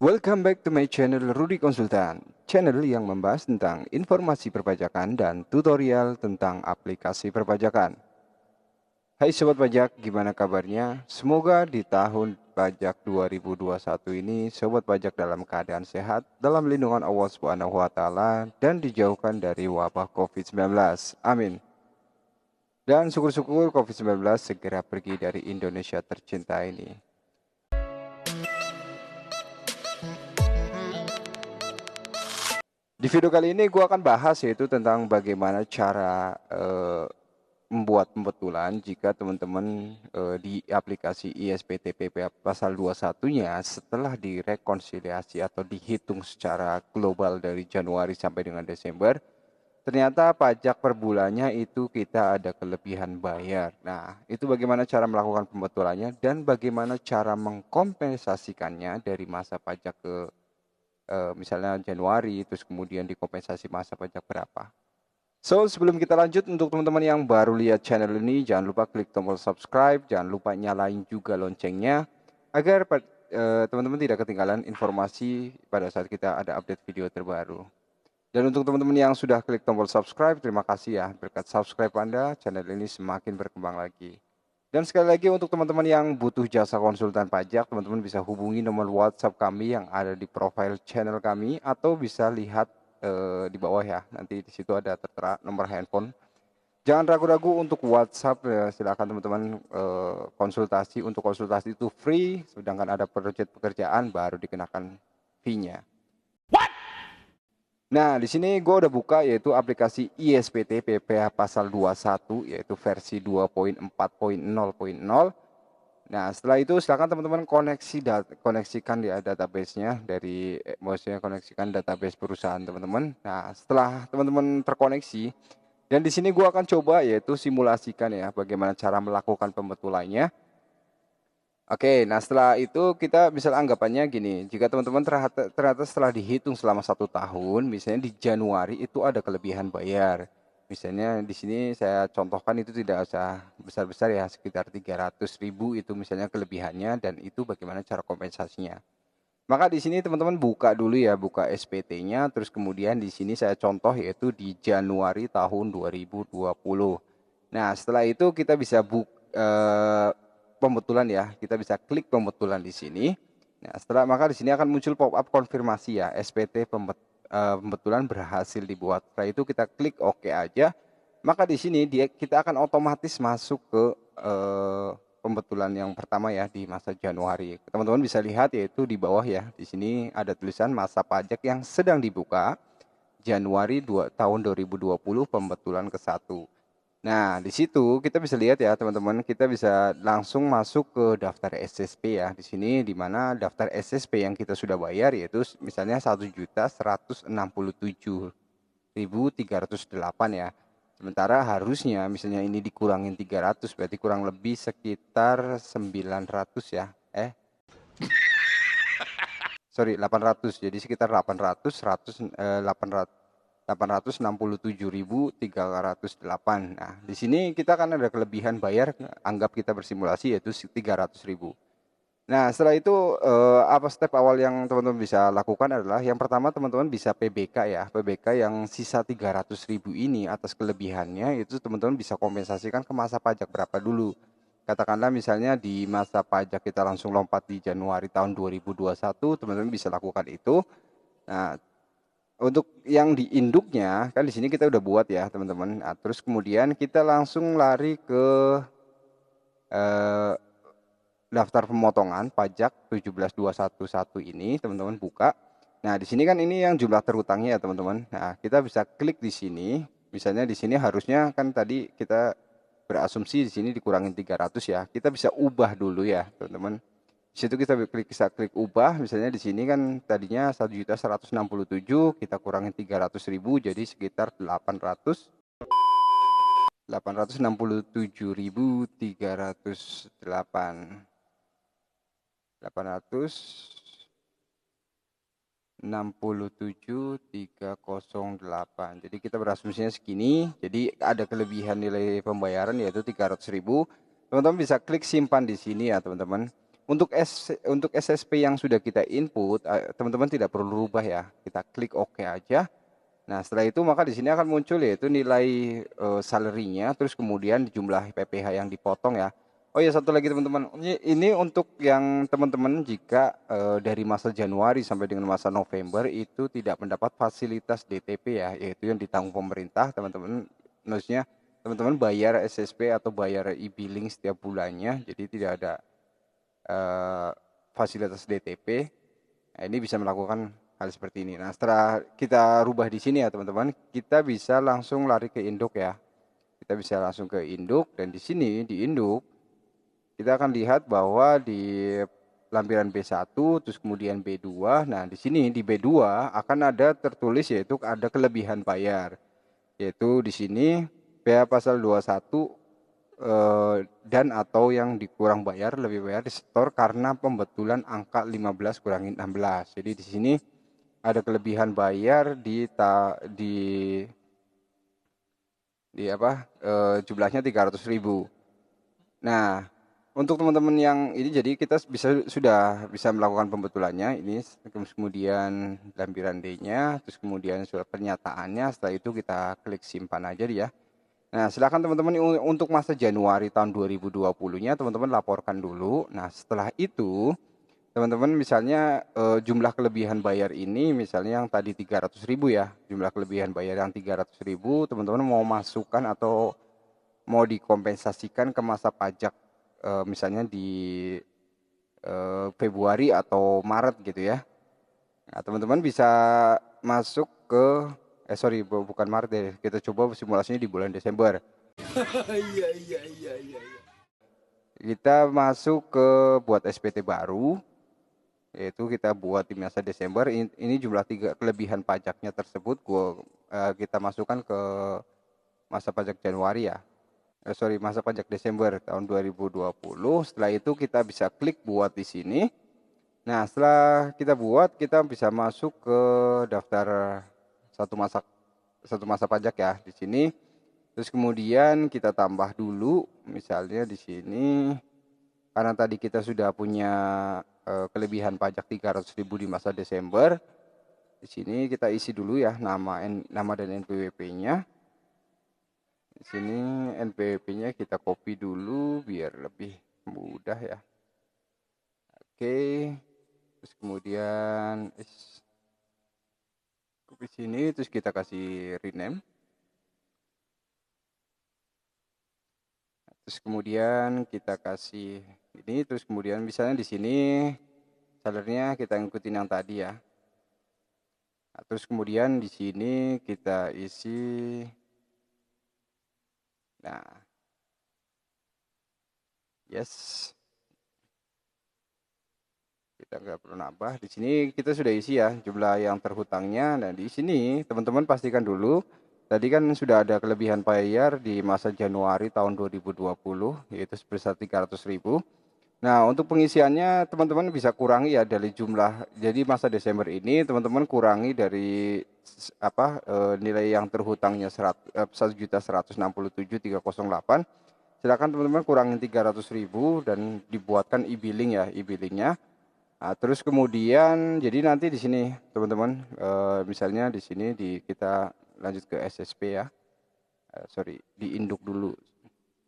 Welcome back to my channel Rudy Konsultan, channel yang membahas tentang informasi perpajakan dan tutorial tentang aplikasi perpajakan. Hai sobat pajak, gimana kabarnya? Semoga di tahun pajak 2021 ini sobat pajak dalam keadaan sehat, dalam lindungan Allah Subhanahu wa taala dan dijauhkan dari wabah Covid-19. Amin. Dan syukur-syukur Covid-19 segera pergi dari Indonesia tercinta ini. Di video kali ini gue akan bahas yaitu tentang bagaimana cara membuat pembetulan jika teman-teman di aplikasi ISPTPP pasal 21-nya setelah direkonsiliasi atau dihitung secara global dari Januari sampai dengan Desember, ternyata pajak per bulannya itu kita ada kelebihan bayar. Nah, itu bagaimana cara melakukan pembetulannya dan bagaimana cara mengkompensasikannya dari masa pajak ke misalnya Januari, terus kemudian dikompensasi masa pajak berapa. So, sebelum kita lanjut, untuk teman-teman yang baru lihat channel ini, jangan lupa klik tombol subscribe, jangan lupa nyalain juga loncengnya, agar teman-teman tidak ketinggalan informasi pada saat kita ada update video terbaru. Dan untuk teman-teman yang sudah klik tombol subscribe, terima kasih ya. Berkat subscribe Anda, channel ini semakin berkembang lagi. Dan sekali lagi untuk teman-teman yang butuh jasa konsultan pajak, teman-teman bisa hubungi nomor WhatsApp kami yang ada di profile channel kami atau bisa lihat di bawah ya. Nanti di situ ada tertera nomor handphone. Jangan ragu-ragu untuk WhatsApp, silakan teman-teman konsultasi. Untuk konsultasi itu free, sedangkan ada proyek pekerjaan baru dikenakan fee-nya. Nah, di sini gue udah buka yaitu aplikasi ISPT PPh pasal 21 yaitu versi 2.4.0.0. Nah, setelah itu silakan teman-teman koneksikan ya database-nya dari maksudnya koneksikan database perusahaan teman-teman. Nah, setelah teman-teman terkoneksi dan di sini gue akan coba yaitu simulasikan ya bagaimana cara melakukan pembetulannya. Oke, nah setelah itu kita bisa anggapannya gini, jika teman-teman ternyata setelah dihitung selama 1 tahun, misalnya di Januari itu ada kelebihan bayar. Misalnya di sini saya contohkan itu tidak usah besar-besar ya, sekitar 300.000 itu misalnya kelebihannya dan itu bagaimana cara kompensasinya. Maka di sini teman-teman buka dulu ya, buka SPT-nya, terus kemudian di sini saya contoh yaitu di Januari tahun 2020. Nah, setelah itu kita bisa pembetulan ya, kita bisa klik pembetulan di sini. Nah, maka di sini akan muncul pop-up konfirmasi ya, SPT pembetulan berhasil dibuat. Setelah itu kita klik OK aja. Maka di sini kita akan otomatis masuk ke pembetulan yang pertama ya di masa Januari. Teman-teman bisa lihat yaitu di bawah ya. Di sini ada tulisan masa pajak yang sedang dibuka Januari tahun 2020 pembetulan ke-1. Nah, di situ kita bisa lihat ya teman-teman, kita bisa langsung masuk ke daftar SSP ya. Di sini di mana daftar SSP yang kita sudah bayar yaitu misalnya 1.167.308 ya. Sementara harusnya misalnya ini dikurangin 300 berarti kurang lebih sekitar 900 ya. Sorry 800. Jadi sekitar 800 867.308. Nah, di sini kita kan ada kelebihan bayar, anggap kita bersimulasi yaitu 300.000. Nah, setelah itu apa step awal yang teman-teman bisa lakukan adalah yang pertama teman-teman bisa PBK ya. PBK yang sisa 300.000 ini atas kelebihannya itu teman-teman bisa kompensasikan ke masa pajak berapa dulu. Katakanlah misalnya di masa pajak kita langsung lompat di Januari tahun 2021, teman-teman bisa lakukan itu. Nah, untuk yang di induknya kan di sini kita udah buat ya teman-teman. Nah, terus kemudian kita langsung lari ke daftar pemotongan pajak 17.211 ini teman-teman buka. Nah, di sini kan ini yang jumlah terutangnya ya teman-teman. Nah, kita bisa klik di sini. Misalnya di sini harusnya kan tadi kita berasumsi di sini dikurangin 300 ya. Kita bisa ubah dulu ya teman-teman. Di situ kita bisa klik ubah, misalnya di sini kan tadinya 1.167.000 kita kurangin 300.000 jadi sekitar 867.308 867.308. Jadi kita berasumsinya segini. Jadi ada kelebihan nilai pembayaran yaitu 300.000. Teman-teman bisa klik simpan di sini ya teman-teman. Untuk SSP yang sudah kita input, teman-teman tidak perlu rubah ya. Kita klik OK aja. Nah, setelah itu maka di sini akan muncul yaitu nilai salary-nya, terus kemudian jumlah PPh yang dipotong ya. Oh ya, satu lagi teman-teman, ini untuk yang teman-teman jika dari masa Januari sampai dengan masa November itu tidak mendapat fasilitas DTP ya, yaitu yang ditanggung pemerintah, teman-teman. Maksudnya teman-teman bayar SSP atau bayar e-billing setiap bulannya, jadi tidak ada fasilitas DTP. Nah, ini bisa melakukan hal seperti ini. Nah, setelah kita rubah di sini ya teman-teman, kita bisa langsung lari ke induk ya. Kita bisa langsung ke induk, dan di sini di induk kita akan lihat bahwa di lampiran B1 terus kemudian B2. Nah, di sini di B2 akan ada tertulis yaitu ada kelebihan bayar. Yaitu di sini PH pasal 21 dan atau yang dikurang bayar lebih bayar disetor karena pembetulan angka 15 kurangi 16. Jadi di sini ada kelebihan bayar di jumlahnya 300.000. Nah, untuk teman-teman yang ini jadi kita sudah bisa melakukan pembetulannya. Ini kemudian lampiran D-nya, terus kemudian surat pernyataannya. Setelah itu kita klik simpan aja ya. Nah, silakan teman-teman untuk masa Januari tahun 2020-nya teman-teman laporkan dulu. Nah, setelah itu teman-teman misalnya jumlah kelebihan bayar ini misalnya yang tadi 300.000 ya. Jumlah kelebihan bayar yang 300.000 teman-teman mau masukkan atau mau dikompensasikan ke masa pajak misalnya di Februari atau Maret gitu ya. Nah, teman-teman bisa masuk ke bukan Maret deh. Kita coba simulasinya di bulan Desember. Iya. Kita masuk ke buat SPT baru, yaitu kita buat di masa Desember. Ini jumlah 3 kelebihan pajaknya tersebut kita masukkan ke masa pajak Januari ya. Masa pajak Desember tahun 2020. Setelah itu kita bisa klik buat di sini. Nah, setelah kita buat, kita bisa masuk ke daftar satu masa pajak ya di sini. Terus kemudian kita tambah dulu, misalnya di sini karena tadi kita sudah punya kelebihan pajak 300.000 di masa Desember. Di sini kita isi dulu ya nama dan NPWP-nya. Di sini NPWP-nya kita copy dulu biar lebih mudah ya. Oke. Terus kemudian copy sini, terus kita kasih rename. Terus kemudian kita kasih ini, terus kemudian misalnya di sini salary-nya kita ngikutin yang tadi ya. Nah, terus kemudian di sini kita isi. Nah, yes. Kita nggak perlu nambah. Di sini kita sudah isi ya jumlah yang terhutangnya. Nah, di sini teman-teman pastikan dulu. Tadi kan sudah ada kelebihan bayar di masa Januari tahun 2020 yaitu sebesar 300.000. Nah, untuk pengisiannya teman-teman bisa kurangi ya dari jumlah. Jadi masa Desember ini teman-teman kurangi dari nilai yang terhutangnya 1.167.308. Silakan teman-teman kurangin 300.000 dan dibuatkan e-billing ya, e-billingnya. Nah, terus kemudian jadi nanti di sini teman-teman misalnya di sini kita lanjut ke SSP ya. Di induk dulu.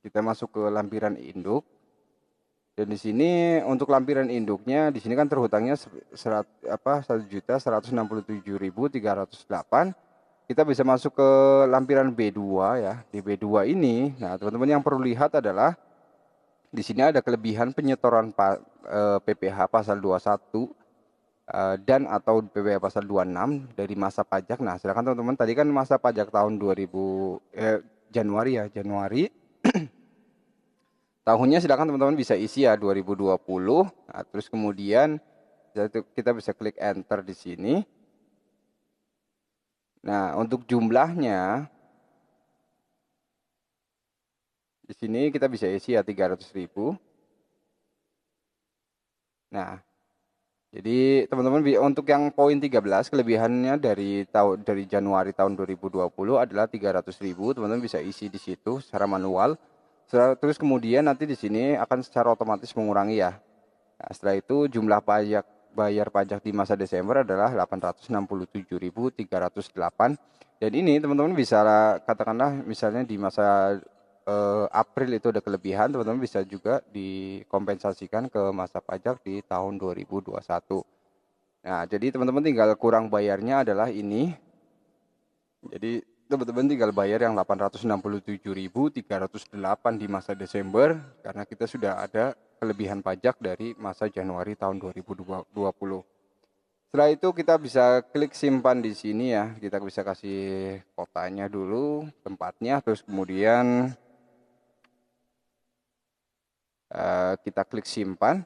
Kita masuk ke lampiran induk. Dan di sini untuk lampiran induknya di sini kan terhutangnya 1.167.308. Kita bisa masuk ke lampiran B2 ya. Di B2 ini, nah teman-teman yang perlu lihat adalah di sini ada kelebihan penyetoran PPh pasal 21 dan atau PPh pasal 26 dari masa pajak. Nah, silakan teman-teman, tadi kan masa pajak tahun Januari ya, Januari. Tahunnya silakan teman-teman bisa isi ya 2020. Nah, terus kemudian kita bisa klik enter di sini. Nah, untuk jumlahnya di sini kita bisa isi ya 300.000. Nah, jadi teman-teman untuk yang poin 13 kelebihannya dari Januari tahun 2020 adalah 300.000. Teman-teman bisa isi di situ secara manual. Terus kemudian nanti di sini akan secara otomatis mengurangi ya. Nah, setelah itu jumlah bayar pajak di masa Desember adalah 867.308. Dan ini teman-teman bisa katakanlah misalnya di masa April itu ada kelebihan, teman-teman bisa juga dikompensasikan ke masa pajak di tahun 2021. Nah, jadi teman-teman tinggal kurang bayarnya adalah ini. Jadi teman-teman tinggal bayar yang 867.308 di masa Desember karena kita sudah ada kelebihan pajak dari masa Januari tahun 2020. Setelah itu kita bisa klik simpan di sini ya. Kita bisa kasih kotanya dulu, tempatnya, terus kemudian kita klik simpan.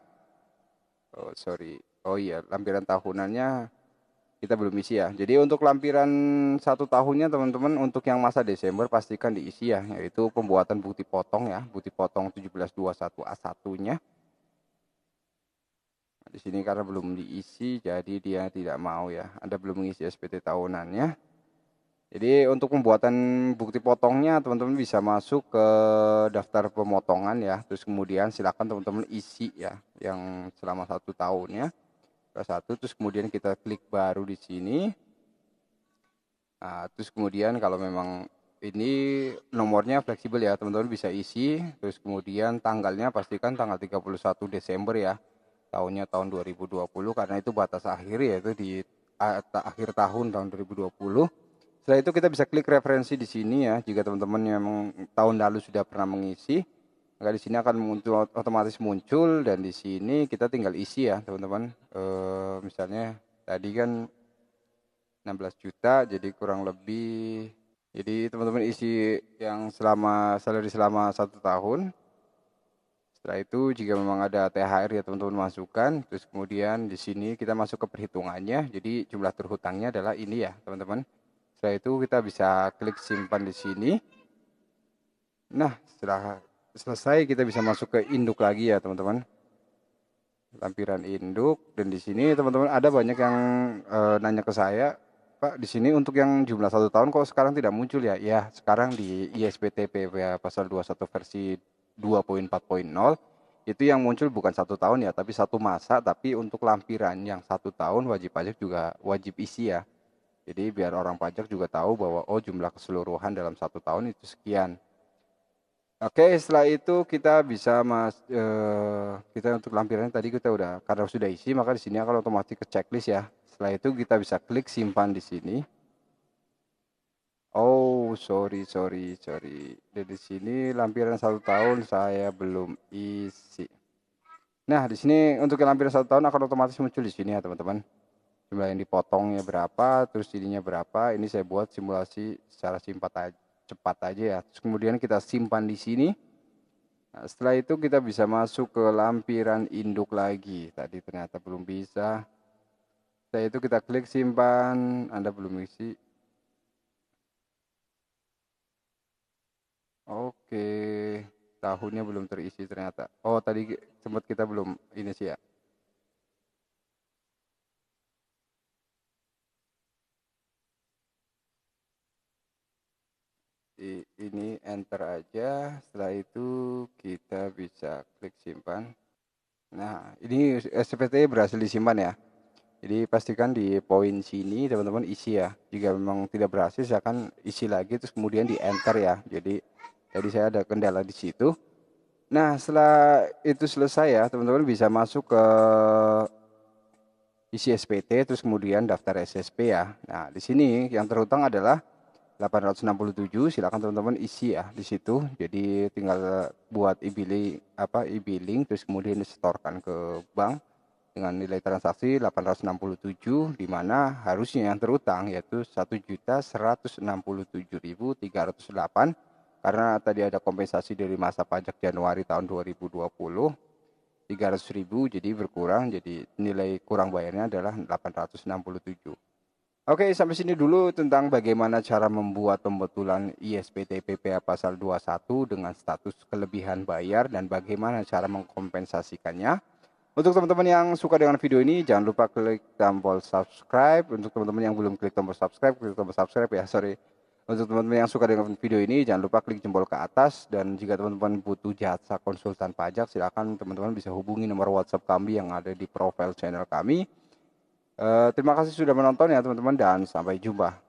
Oh, sorry. Oh iya, lampiran tahunannya kita belum isi ya. Jadi untuk lampiran 1 tahunnya teman-teman untuk yang masa Desember pastikan diisi ya, yaitu pembuatan bukti potong ya, bukti potong 1721A1-nya. Nah, di sini karena belum diisi jadi dia tidak mau ya. Anda belum mengisi SPT tahunannya. Jadi untuk pembuatan bukti potongnya teman-teman bisa masuk ke daftar pemotongan ya. Terus kemudian silakan teman-teman isi ya yang selama 1 tahunnya. Satu, terus kemudian kita klik baru di sini. Nah, terus kemudian kalau memang ini nomornya fleksibel ya, teman-teman bisa isi. Terus kemudian tanggalnya pastikan tanggal 31 Desember ya. Tahunnya tahun 2020 karena itu batas akhir yaitu di akhir tahun 2020. Setelah itu kita bisa klik referensi di sini ya. Jika teman-teman yang tahun lalu sudah pernah mengisi, maka di sini akan muncul otomatis muncul dan di sini kita tinggal isi ya, teman-teman. Misalnya tadi kan 16 juta jadi kurang lebih, jadi teman-teman isi yang salary selama 1 tahun. Setelah itu jika memang ada THR ya teman-teman masukkan, terus kemudian di sini kita masuk ke perhitungannya. Jadi jumlah terhutangnya adalah ini ya teman-teman. Setelah itu kita bisa klik simpan di sini. Nah, setelah selesai kita bisa masuk ke induk lagi ya teman-teman. Lampiran induk, dan di sini teman-teman ada banyak yang nanya ke saya, Pak, di sini untuk yang jumlah 1 tahun kok sekarang tidak muncul ya? Ya, sekarang di ISPTP pasal 21 versi 2.4.0 itu yang muncul bukan 1 tahun ya, tapi satu masa. Tapi untuk lampiran yang 1 tahun wajib pajak juga wajib isi ya. Jadi biar orang pajak juga tahu bahwa oh jumlah keseluruhan dalam 1 tahun itu sekian. Oke, setelah itu kita bisa kita untuk lampirannya tadi kita udah karena sudah isi, maka di sini akan otomatis ke checklist ya. Setelah itu kita bisa klik simpan di sini. Oh, sorry. Di sini lampiran 1 tahun saya belum isi. Nah, di sini untuk lampiran 1 tahun akan otomatis muncul di sini ya, teman-teman. Jumlah yang dipotongnya berapa, terus ininya berapa. Ini saya buat simulasi secara cepat aja ya. Terus kemudian kita simpan di sini. Nah, setelah itu kita bisa masuk ke lampiran induk lagi. Tadi ternyata belum bisa. Setelah itu kita klik simpan. Anda belum isi. Oke, tahunnya belum terisi ternyata. Oh, tadi sempat kita belum ini sih ya. Ini enter aja. Setelah itu kita bisa klik simpan. Nah, ini SPT berhasil disimpan ya. Jadi pastikan di poin sini teman-teman isi ya. Jika memang tidak berhasil saya akan isi lagi terus kemudian di enter ya. Jadi tadi saya ada kendala di situ. Nah, setelah itu selesai ya, teman-teman bisa masuk ke isi SPT terus kemudian daftar SSP ya. Nah, di sini yang terhutang adalah 867, silakan teman-teman isi ya di situ. Jadi tinggal buat e-billing terus kemudian disetorkan ke bank dengan nilai transaksi 867, di mana harusnya yang terutang yaitu 1.167.308 karena tadi ada kompensasi dari masa pajak Januari tahun 2020 300.000, jadi berkurang, jadi nilai kurang bayarnya adalah 867. Oke, sampai sini dulu tentang bagaimana cara membuat pembetulan ISPT PPA pasal 21 dengan status kelebihan bayar dan bagaimana cara mengkompensasikannya. Untuk teman-teman yang suka dengan video ini, jangan lupa klik tombol subscribe. Untuk teman-teman yang belum klik tombol subscribe ya, sorry. Untuk teman-teman yang suka dengan video ini, jangan lupa klik jempol ke atas. Dan jika teman-teman butuh jasa konsultan pajak, silakan teman-teman bisa hubungi nomor WhatsApp kami yang ada di profil channel kami. Terima kasih sudah menonton ya teman-teman, dan sampai jumpa.